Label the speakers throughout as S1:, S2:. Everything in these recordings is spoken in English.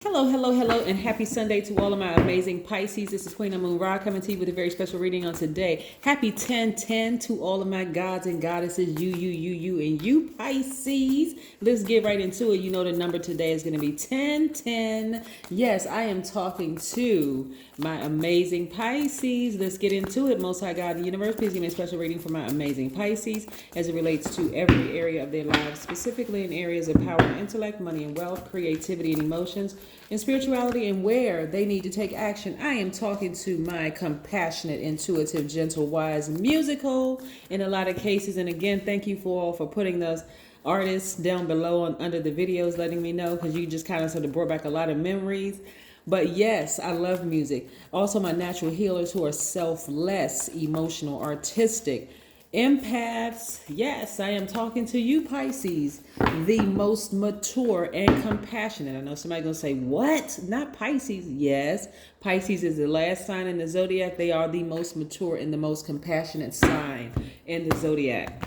S1: Hello, hello, hello, and happy Sunday to all of my amazing Pisces. This is Queen Amun Ra coming to you with a very special reading on today. Happy 10-10 to all of my gods and goddesses, you, and you, Pisces. Let's get right into it. You know the number today is going to be 10-10. Yes, I am talking to my amazing Pisces. Let's get into it. Most High God in the universe, please give me a special reading for my amazing Pisces as it relates to every area of their lives, specifically in areas of power and intellect, money and wealth, creativity and emotions, and spirituality, and where they need to take action. I am talking to my compassionate, intuitive, gentle, wise, musical in a lot of cases. And again, thank you for putting those artists down below under the videos, letting me know, because you just kind of sort of brought back a lot of memories. But yes, I love music. Also, my natural healers who are selfless, emotional, artistic, empaths. Yes, I am talking to you, Pisces, the most mature and compassionate. I know somebody's going to say, what? Not Pisces. Yes, Pisces is the last sign in the Zodiac. They are the most mature and the most compassionate sign in the Zodiac.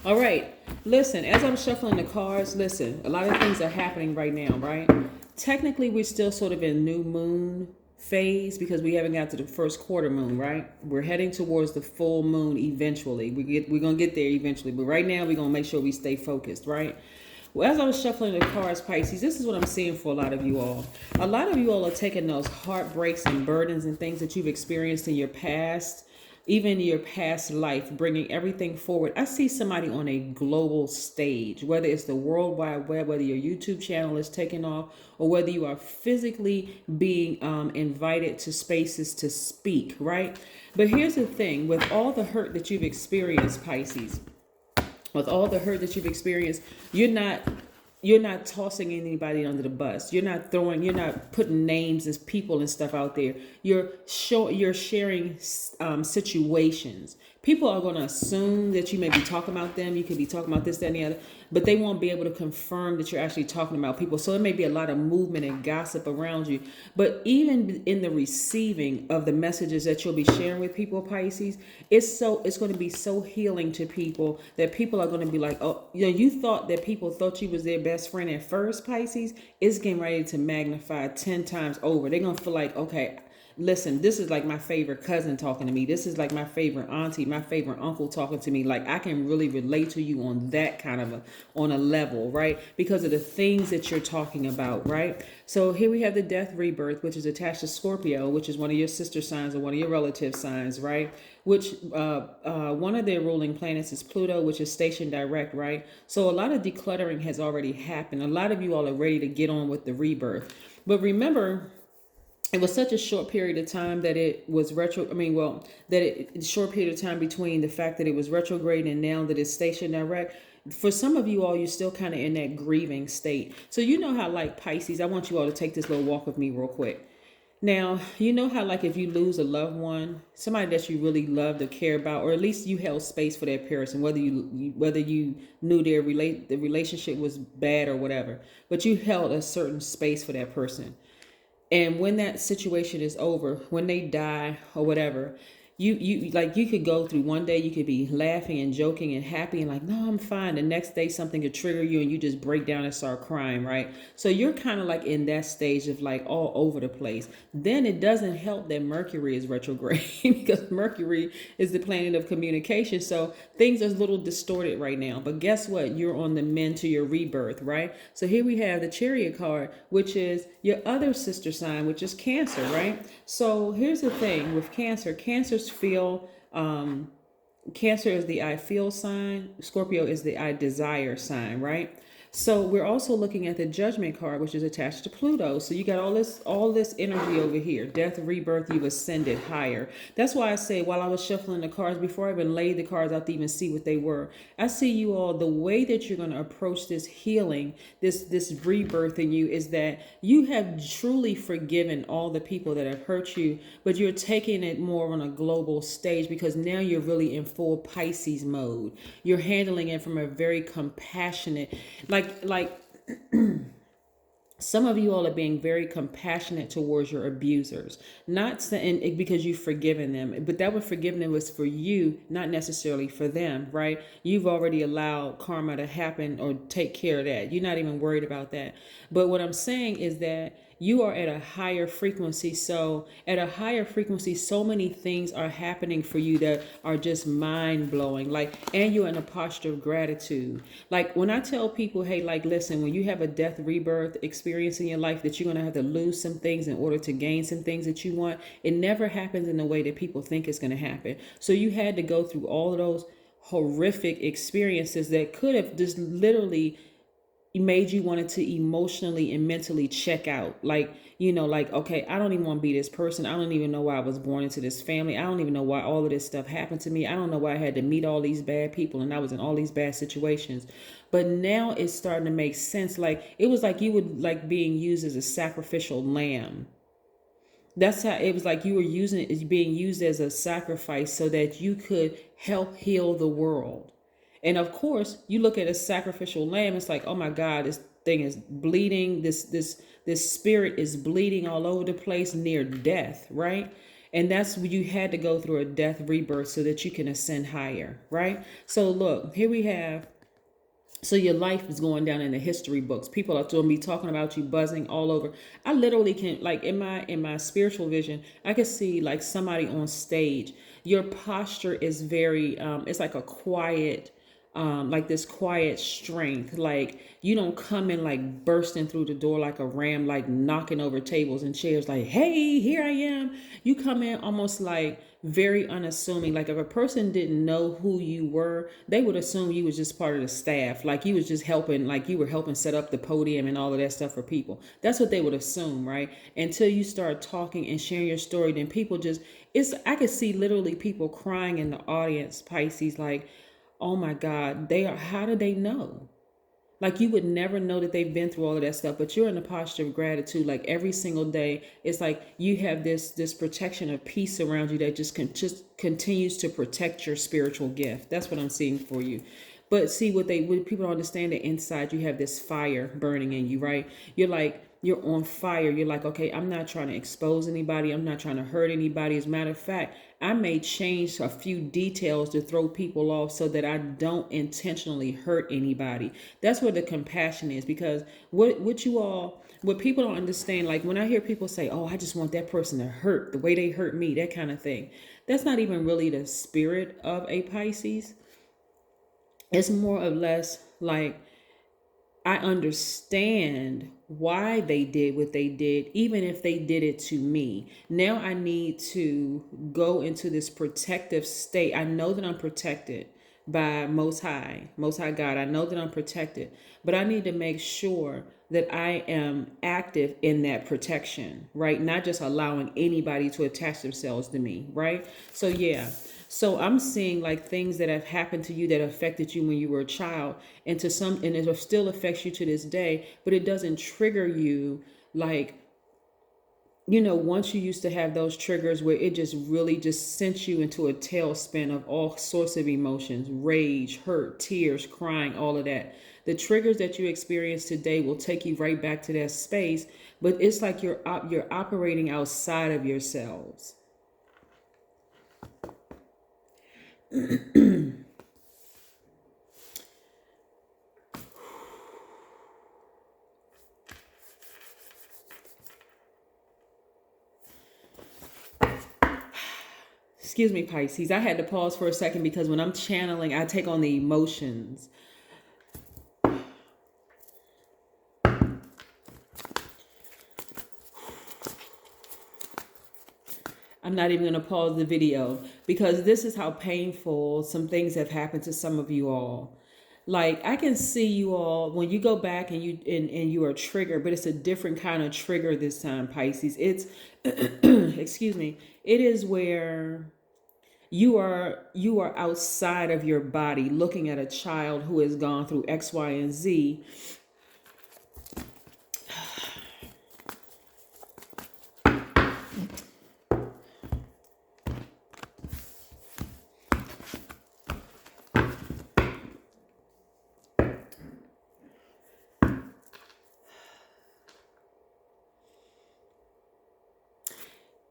S1: All right. Listen, as I'm shuffling the cards, listen, a lot of things are happening right now, right? Technically, we're still sort of in new moon phase because we haven't got to the first quarter moon, right? We're heading towards the full moon eventually. We're going to get there eventually. But right now, we're going to make sure we stay focused, right? Well, as I was shuffling the cards, Pisces, this is what I'm seeing for a lot of you all. A lot of you all are taking those heartbreaks and burdens and things that you've experienced in your past, even your past life, bringing everything forward. I see somebody on a global stage, whether it's the World Wide Web, whether your YouTube channel is taking off, or whether you are physically being invited to spaces to speak, right? But here's the thing, with all the hurt that you've experienced, Pisces, with all the hurt that you've experienced, you're not tossing anybody under the bus. You're not putting names as people and stuff out there. You're sharing situations. People are going to assume that you may be talking about them. You could be talking about this, that, and the other, but they won't be able to confirm that you're actually talking about people. So it may be a lot of movement and gossip around you. But even in the receiving of the messages that you'll be sharing with people, Pisces, it's going to be so healing to people that people are going to be like, oh, you thought that people thought you was their best friend at first, Pisces. It's getting ready to magnify 10 times over. They're going to feel like, okay, listen, this is like my favorite cousin talking to me. This is like my favorite auntie, my favorite uncle talking to me. Like I can really relate to you on that kind of on a level, right? Because of the things that you're talking about, right? So here we have the death rebirth, which is attached to Scorpio, which is one of your sister signs or one of your relative signs, right? Which one of their ruling planets is Pluto, which is stationed direct, right? So a lot of decluttering has already happened. A lot of you all are ready to get on with the rebirth. But remember, it was such a short period of time that it was short period of time between the fact that it was retrograde and now that it's stationed direct. For some of you all, you're still kind of in that grieving state. So you know how, like Pisces, I want you all to take this little walk with me real quick. Now, you know how, like, if you lose a loved one, somebody that you really loved or care about, or at least you held space for that person, whether you knew the relationship was bad or whatever, but you held a certain space for that person. And when that situation is over, when they die or whatever, you could go through one day, you could be laughing and joking and happy and like, no, I'm fine. The next day something could trigger you and you just break down and start crying, right? So you're kind of like in that stage of like all over the place. Then it doesn't help that Mercury is retrograde because Mercury is the planet of communication. So things are a little distorted right now. But guess what? You're on the mend to your rebirth, right? So here we have the Chariot card, which is your other sister sign, which is Cancer, right? So here's the thing with Cancer. Cancer's feel, Cancer is the I feel sign. Scorpio is the I desire sign, right? So we're also looking at the Judgment card, which is attached to Pluto. So you got all this energy over here. Death, rebirth, you've ascended higher. That's why I say, while I was shuffling the cards, before I even laid the cards out to even see what they were, I see you all, the way that you're going to approach this healing, this rebirth in you, is that you have truly forgiven all the people that have hurt you, but you're taking it more on a global stage because now you're really in full Pisces mode. You're handling it from a very compassionate, like some of you all are being very compassionate towards your abusers, not saying because you've forgiven them, but that forgiveness was for you, not necessarily for them, right? You've already allowed karma to happen or take care of that. You're not even worried about that. But what I'm saying is that you are at a higher frequency. So at a higher frequency, so many things are happening for you that are just mind blowing. Like, and you're in a posture of gratitude. Like when I tell people, hey, like, listen, when you have a death rebirth experience in your life, that you're going to have to lose some things in order to gain some things that you want. It never happens in the way that people think it's going to happen. So you had to go through all of those horrific experiences that could have just literally made you wanted to emotionally and mentally check out. Like, you know, like, okay, I don't even want to be this person. I don't even know why I was born into this family. I don't even know why all of this stuff happened to me. I don't know why I had to meet all these bad people and I was in all these bad situations. But now it's starting to make sense. Like, it was like you would like being used as a sacrificial lamb. That's how it was, like you were using it, is being used as a sacrifice so that you could help heal the world. And of course, you look at a sacrificial lamb, it's like, oh my God, this thing is bleeding. This spirit is bleeding all over the place near death, right? And that's when you had to go through a death rebirth so that you can ascend higher, right? So look, here we have, so your life is going down in the history books. People are going to be talking about you, buzzing all over. I literally can, like, in my spiritual vision, I can see like somebody on stage. Your posture is very it's like a quiet, like this quiet strength. Like you don't come in like bursting through the door like a ram, like knocking over tables and chairs, like, hey, here I am. You come in almost like very unassuming. Like if a person didn't know who you were, they would assume you was just part of the staff. Like you was just helping, like you were helping set up the podium and all of that stuff for people. That's what they would assume, right? Until you start talking and sharing your story, then people just, I could see literally people crying in the audience, Pisces, like, oh my God, how did they know? Like you would never know that they've been through all of that stuff, but you're in a posture of gratitude. Like every single day, it's like you have this protection of peace around you that just continues to protect your spiritual gift. That's what I'm seeing for you. But see what people don't understand, that inside you have this fire burning in you, right? You're on fire. You're like, okay, I'm not trying to expose anybody. I'm not trying to hurt anybody. As a matter of fact, I may change a few details to throw people off so that I don't intentionally hurt anybody. That's where the compassion is, because what people don't understand, like when I hear people say, oh, I just want that person to hurt the way they hurt me, that kind of thing. That's not even really the spirit of a Pisces. It's more or less like, I understand why they did what they did, even if they did it to me. Now I need to go into this protective state. I know that I'm protected by Most High God. I know that I'm protected, but I need to make sure that I am active in that protection, right? Not just allowing anybody to attach themselves to me, right? So yeah. So I'm seeing like things that have happened to you that affected you when you were a child, and it still affects you to this day, but it doesn't trigger you like, once you used to have those triggers where it just really just sent you into a tailspin of all sorts of emotions, rage, hurt, tears, crying, all of that. The triggers that you experience today will take you right back to that space, but it's like you're operating outside of yourselves. Excuse me, Pisces. I had to pause for a second because when I'm channeling, I take on the emotions. I'm not even going to pause the video because this is how painful some things have happened to some of you all. Like I can see you all when you go back and you are triggered, but it's a different kind of trigger this time, Pisces. It's excuse me. It is where you are outside of your body looking at a child who has gone through X, Y, and Z.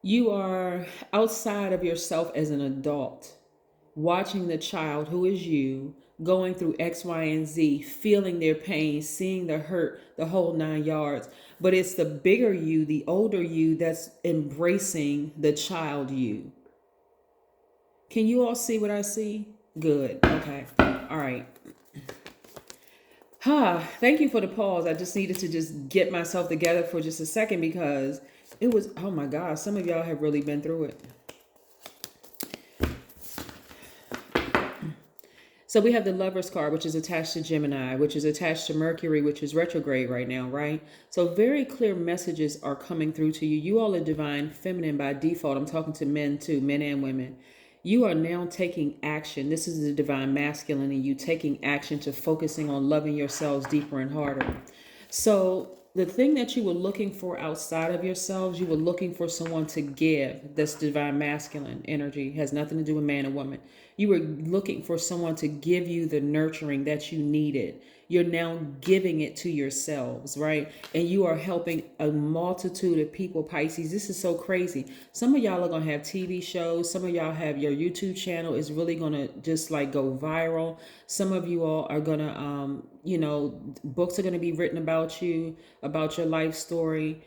S1: You are outside of yourself as an adult, watching the child who is you going through X, Y, and Z, feeling their pain, seeing the hurt, the whole 9 yards. But it's the bigger you, the older you, that's embracing the child you. Can you all see what I see? Good. Okay. All right. Thank you for the pause. I just needed to just get myself together for just a second because it was, oh my God, some of y'all have really been through it. So we have the Lover's card, which is attached to Gemini, which is attached to Mercury, which is retrograde right now, right? So very clear messages are coming through to you. You all are divine feminine by default. I'm talking to men too, men and women. You are now taking action. This is the divine masculine in you taking action to focusing on loving yourselves deeper and harder. So the thing that you were looking for outside of yourselves, you were looking for someone to give. That's divine masculine energy. It has nothing to do with man and woman. You were looking for someone to give you the nurturing that you needed. You're now giving it to yourselves, right? And you are helping a multitude of people, Pisces. This is so crazy. Some of y'all are going to have TV shows. Some of y'all have your YouTube channel is really going to just like go viral. Some of you all are going to, books are going to be written about you, about your life story.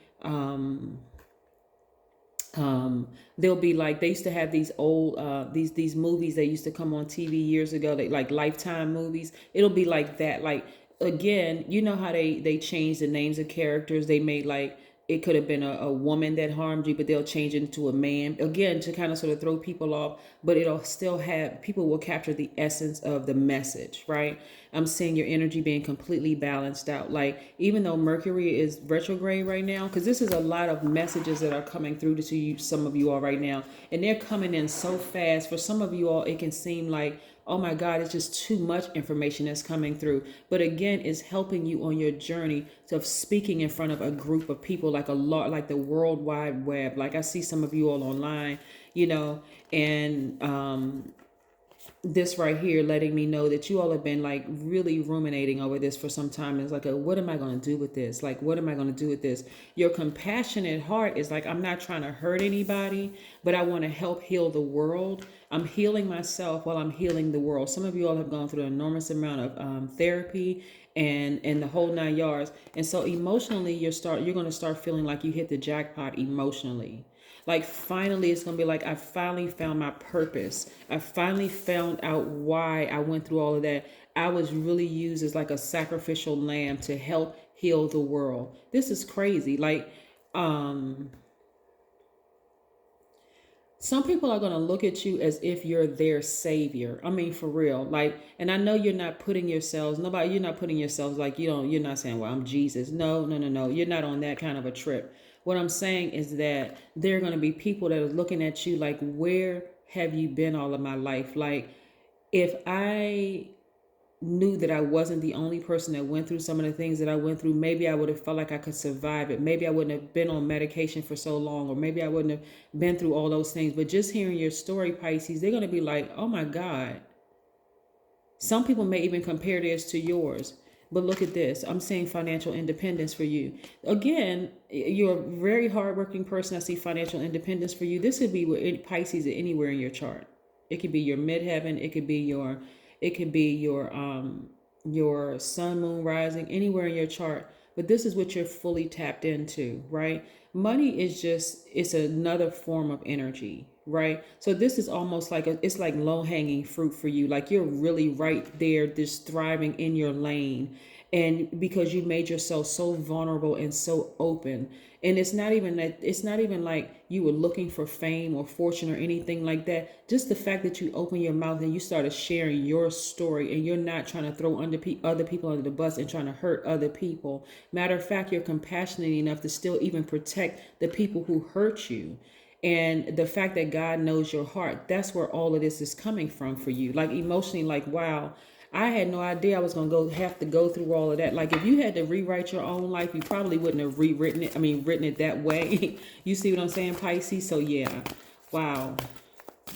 S1: They'll be like, they used to have these old these movies that used to come on TV years ago, they like Lifetime movies. It'll be like that. Like, again, you know how they changed the names of characters. They made like it could have been a woman that harmed you, but they'll change it into a man again to kind of sort of throw people off, but it'll still have, people will capture the essence of the message, right? I'm seeing your energy being completely balanced out. Like, even though Mercury is retrograde right now, because this is a lot of messages that are coming through to you, some of you all right now, and they're coming in so fast. For some of you all, it can seem like, oh my God, it's just too much information that's coming through. But again, it's helping you on your journey of speaking in front of a group of people, like a lot, like the World Wide Web. Like, I see some of you all online, and this right here letting me know that you all have been like really ruminating over this for some time. It's like, what am I going to do with this? Like, what am I going to do with this? Your compassionate heart is like, I'm not trying to hurt anybody, but I want to help heal the world. I'm healing myself while I'm healing the world. Some of you all have gone through an enormous amount of therapy and the whole 9 yards. And so emotionally, you're going to start feeling like you hit the jackpot emotionally. Like, finally, it's going to be like, I finally found my purpose. I finally found out why I went through all of that. I was really used as like a sacrificial lamb to help heal the world. This is crazy. Like, some people are going to look at you as if you're their savior. I mean, for real. Like, and I know you're not putting yourselves, you're not putting yourselves like, you're not saying, well, I'm Jesus. No. You're not on that kind of a trip. What I'm saying is that there are going to be people that are looking at you like, where have you been all of my life? Like, if I knew that I wasn't the only person that went through some of the things that I went through, maybe I would have felt like I could survive it. Maybe I wouldn't have been on medication for so long, or maybe I wouldn't have been through all those things. But just hearing your story, Pisces, they're going to be like, oh my God. Some people may even compare theirs to yours. But look at this. I'm seeing financial independence for you. Again, you're a very hardworking person. I see financial independence for you. This could be with Pisces anywhere in your chart. It could be your midheaven. It could be your sun, moon, rising, anywhere in your chart. But this is what you're fully tapped into, right? Money is it's another form of energy, right? So this is almost like it's like low hanging fruit for you. Like, you're really right there, just thriving in your lane. And because you made yourself so vulnerable and so open. And it's not even like you were looking for fame or fortune or anything like that. Just the fact that you open your mouth and you started sharing your story, and you're not trying to throw other people under the bus and trying to hurt other people. Matter of fact, you're compassionate enough to still even protect the people who hurt you. And the fact that God knows your heart, that's where all of this is coming from for you. Like, emotionally, like, wow, I had no idea I was going to have to go through all of that. Like, if you had to rewrite your own life, you probably wouldn't have written it that way. You see what I'm saying, Pisces? So yeah, wow.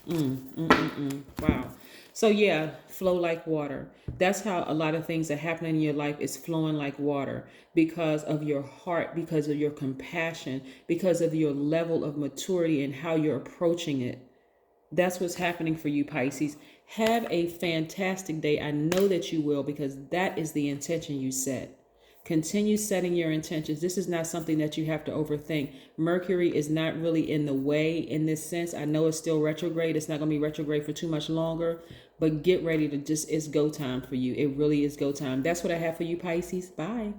S1: Wow. So yeah, flow like water. That's how a lot of things that happen in your life is flowing like water because of your heart, because of your compassion, because of your level of maturity and how you're approaching it. That's what's happening for you, Pisces. Have a fantastic day. I know that you will because that is the intention you set. Continue setting your intentions. This is not something that you have to overthink. Mercury is not really in the way in this sense. I know it's still retrograde. It's not going to be retrograde for too much longer, but get ready to it's go time for you. It really is go time. That's what I have for you, Pisces. Bye.